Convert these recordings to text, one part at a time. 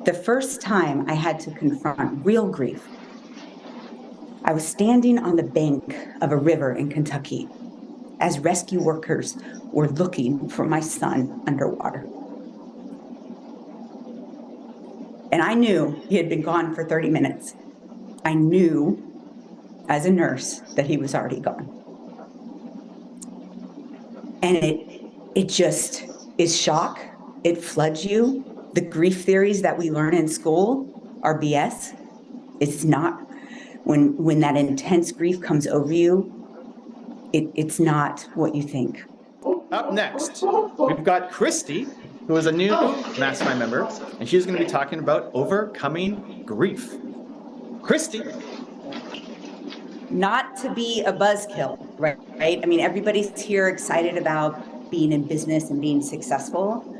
The first time I had to confront real grief, I was standing on the bank of a river in Kentucky as rescue workers were looking for my son underwater. And I knew he had been gone for 30 minutes. I knew as a nurse that he was already gone. And it just is shock. It floods you. The grief theories that we learn in school are BS. It's not. When that intense grief comes over you, it's not what you think. Up next, we've got Christy, who is a new mastermind member, and she's going to be talking about overcoming grief. Christy. Not to be a buzzkill, right? I mean, everybody's here excited about being in business and being successful,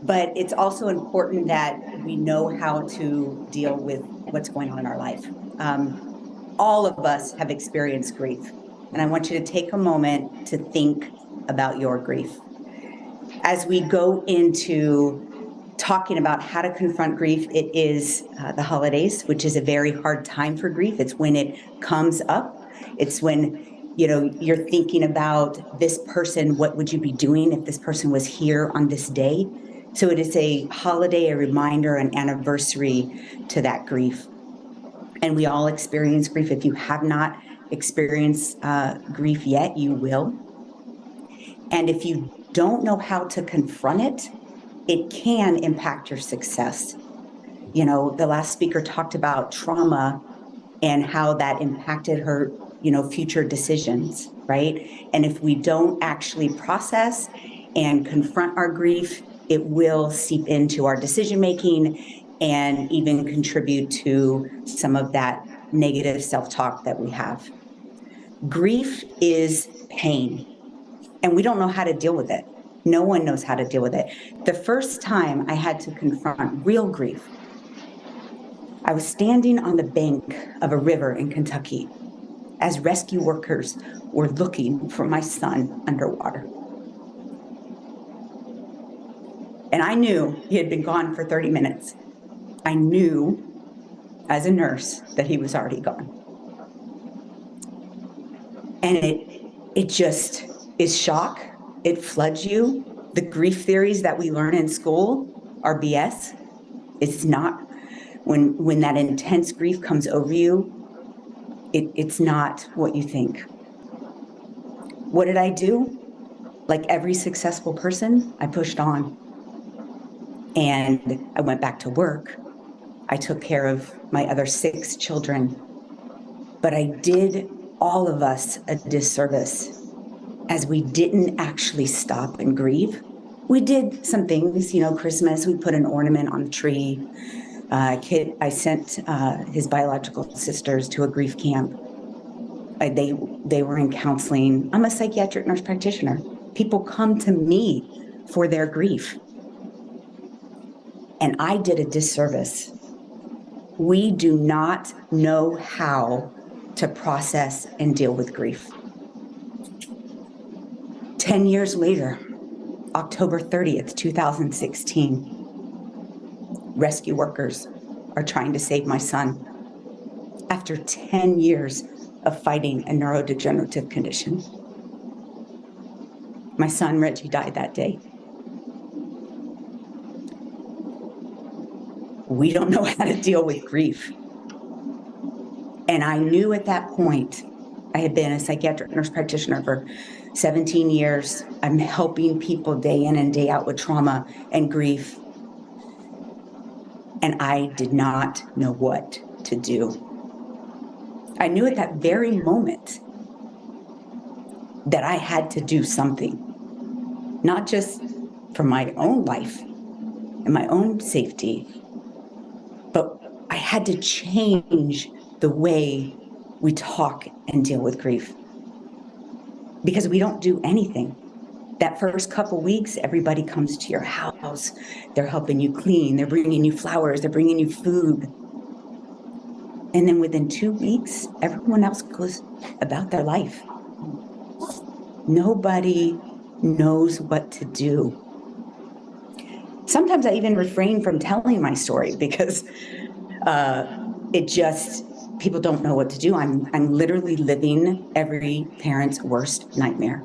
but it's also important that we know how to deal with what's going on in our life. All of us have experienced grief, and I want you to take a moment to think about your grief. As we go into talking about how to confront grief, it is the holidays, which is a very hard time for grief. It's when it comes up. It's when, you're thinking about this person, what would you be doing if this person was here on this day? So it is a holiday, a reminder, an anniversary to that grief. And we all experience grief. If you have not experienced grief yet, you will. And if you don't know how to confront it, it can impact your success. The last speaker talked about trauma and how that impacted her, future decisions, right? And if we don't actually process and confront our grief, it will seep into our decision-making and even contribute to some of that negative self-talk that we have. Grief is pain, and we don't know how to deal with it. No one knows how to deal with it. The first time I had to confront real grief, I was standing on the bank of a river in Kentucky as rescue workers were looking for my son underwater. And I knew he had been gone for 30 minutes. I knew as a nurse that he was already gone. And it just is shock. It floods you. The grief theories that we learn in school are BS. It's not. When that intense grief comes over you, it's not what you think. What did I do? Like every successful person, I pushed on. And I went back to work. I took care of my other 6 children. But I did all of us a disservice as we didn't actually stop and grieve. We did some things, Christmas, we put an ornament on the tree. I sent his biological sisters to a grief camp. They were in counseling. I'm a psychiatric nurse practitioner. People come to me for their grief. And I did a disservice. We do not know how to process and deal with grief. 10 years later, October 30th, 2016, rescue workers are trying to save my son after 10 years of fighting a neurodegenerative condition. My son, Reggie, died that day. We don't know how to deal with grief. And I knew at that point, I had been a psychiatric nurse practitioner for 17 years. I'm helping people day in and day out with trauma and grief. And I did not know what to do. I knew at that very moment that I had to do something, not just for my own life and my own safety, but I had to change the way we talk and deal with grief. Because we don't do anything. That first couple weeks, everybody comes to your house. They're helping you clean. They're bringing you flowers. They're bringing you food. And then within 2 weeks, everyone else goes about their life. Nobody knows what to do. sometimes I even refrain from telling my story because people don't know what to do. I'm literally living every parent's worst nightmare.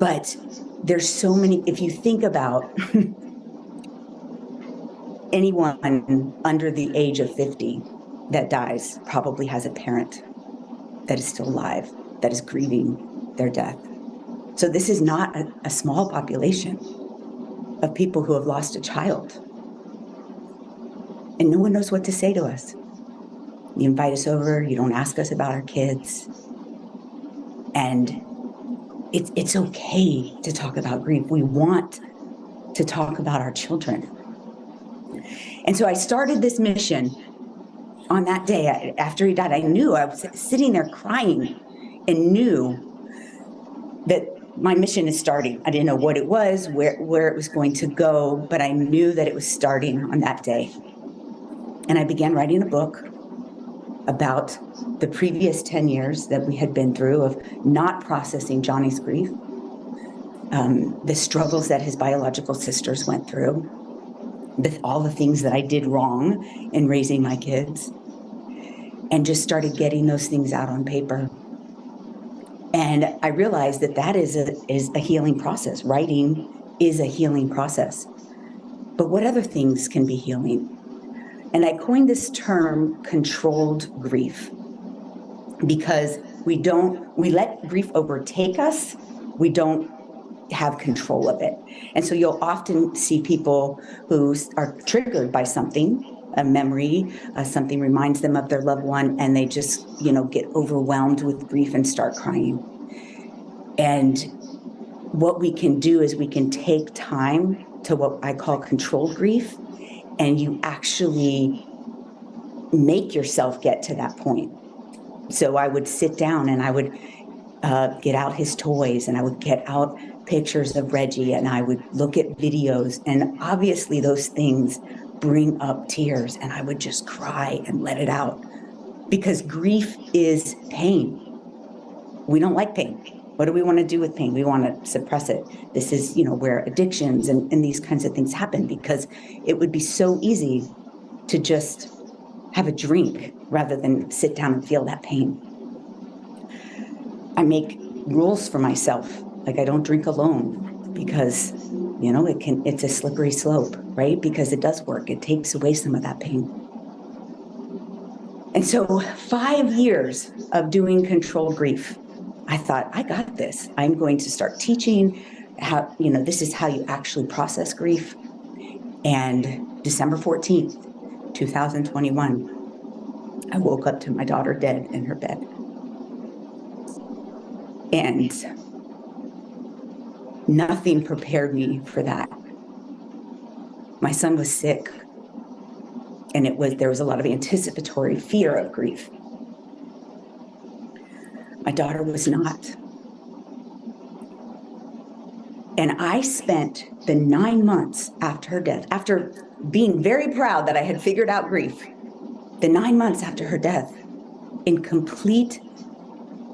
But there's so many, if you think about anyone under the age of 50 that dies probably has a parent that is still alive, that is grieving their death. So this is not a small population of people who have lost a child. And no one knows what to say to us. You invite us over, you don't ask us about our kids. And it's okay to talk about grief. We want to talk about our children. And so I started this mission on that day after he died. I knew, I was sitting there crying and knew that my mission is starting. I didn't know what it was, where it was going to go, but I knew that it was starting on that day. And I began writing a book about the previous 10 years that we had been through of not processing Johnny's grief, the struggles that his biological sisters went through, all the things that I did wrong in raising my kids, and just started getting those things out on paper. And I realized that is a healing process. Writing is a healing process. But what other things can be healing? And I coined this term controlled grief, because we let grief overtake us. We don't have control of it. And so you'll often see people who are triggered by something, a memory, something reminds them of their loved one, and they just, get overwhelmed with grief and start crying. And what we can do is we can take time to what I call controlled grief, and you actually make yourself get to that point. So I would sit down and I would get out his toys, and I would get out pictures of Reggie, and I would look at videos, and obviously those things bring up tears, and I would just cry and let it out, because grief is pain. We don't like pain. What do we want to do with pain? We want to suppress it. This is, where addictions and these kinds of things happen, because it would be so easy to just have a drink rather than sit down and feel that pain. I make rules for myself. Like, I don't drink alone, because, it's a slippery slope, right? Because it does work. It takes away some of that pain. And so 5 years of doing controlled grief, I thought, I got this. I'm going to start teaching how, this is how you actually process grief. And December 14th, 2021, I woke up to my daughter dead in her bed. And nothing prepared me for that. My son was sick, and there was a lot of anticipatory fear of grief. My daughter was not. And I spent the 9 months after her death, after being very proud that I had figured out grief, the 9 months after her death, in complete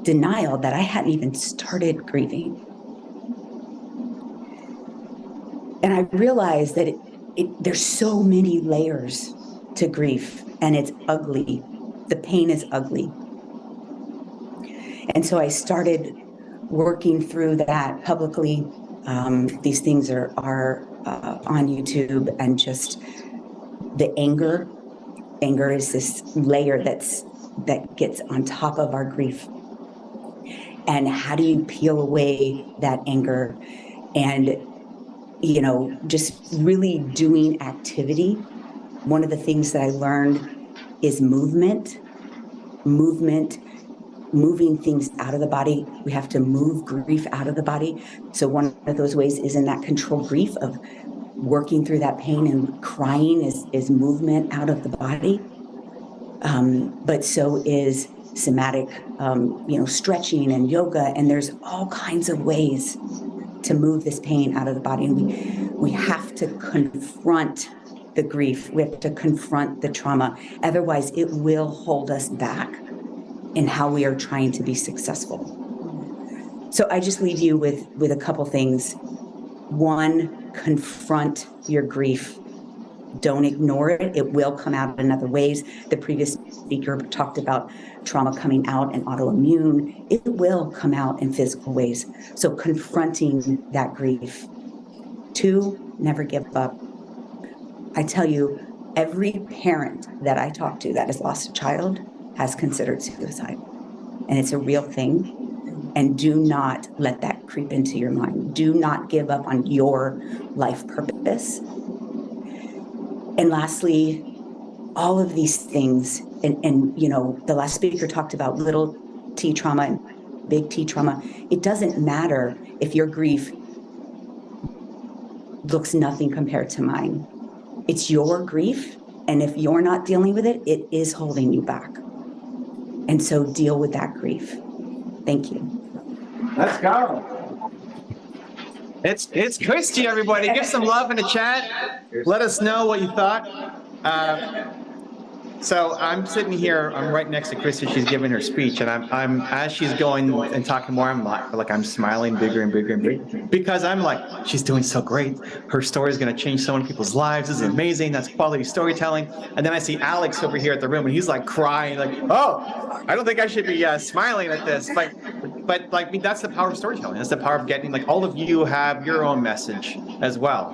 denial that I hadn't even started grieving. And I realized that there's so many layers to grief, and it's ugly. The pain is ugly. And so I started working through that publicly. These things are on YouTube, and just the anger. Anger is this layer that gets on top of our grief. And how do you peel away that anger? And, just really doing activity. One of the things that I learned is moving things out of the body. We have to move grief out of the body. So one of those ways is in that controlled grief of working through that pain, and crying is movement out of the body. But so is somatic, stretching and yoga, and there's all kinds of ways to move this pain out of the body. And we have to confront the grief. We have to confront the trauma. Otherwise, it will hold us back in how we are trying to be successful. So I just leave you with a couple things. One, confront your grief. Don't ignore it. It will come out in other ways. The previous speaker talked about trauma coming out and autoimmune. It will come out in physical ways. So confronting that grief. 2, never give up. I tell you, every parent that I talk to that has lost a child has considered suicide. And it's a real thing. And do not let that creep into your mind. Do not give up on your life purpose. And lastly, all of these things, and you know, the last speaker talked about little T trauma and big T trauma. It doesn't matter if your grief looks nothing compared to mine. It's your grief, and if you're not dealing with it, it is holding you back. And so deal with that grief. Thank you. Let's go. It's Christy, everybody. Give some love in the chat. Let us know what you thought. So I'm sitting here. I'm right next to Christy. She's giving her speech, and I'm as she's going and talking more, I'm smiling bigger and bigger and bigger because I'm like, she's doing so great. Her story is going to change so many people's lives. This is amazing. That's quality storytelling. And then I see Alex over here at the room, and he's like crying, like, oh, I don't think I should be smiling at this, but like, that's the power of storytelling. That's the power of getting, like, all of you have your own message as well.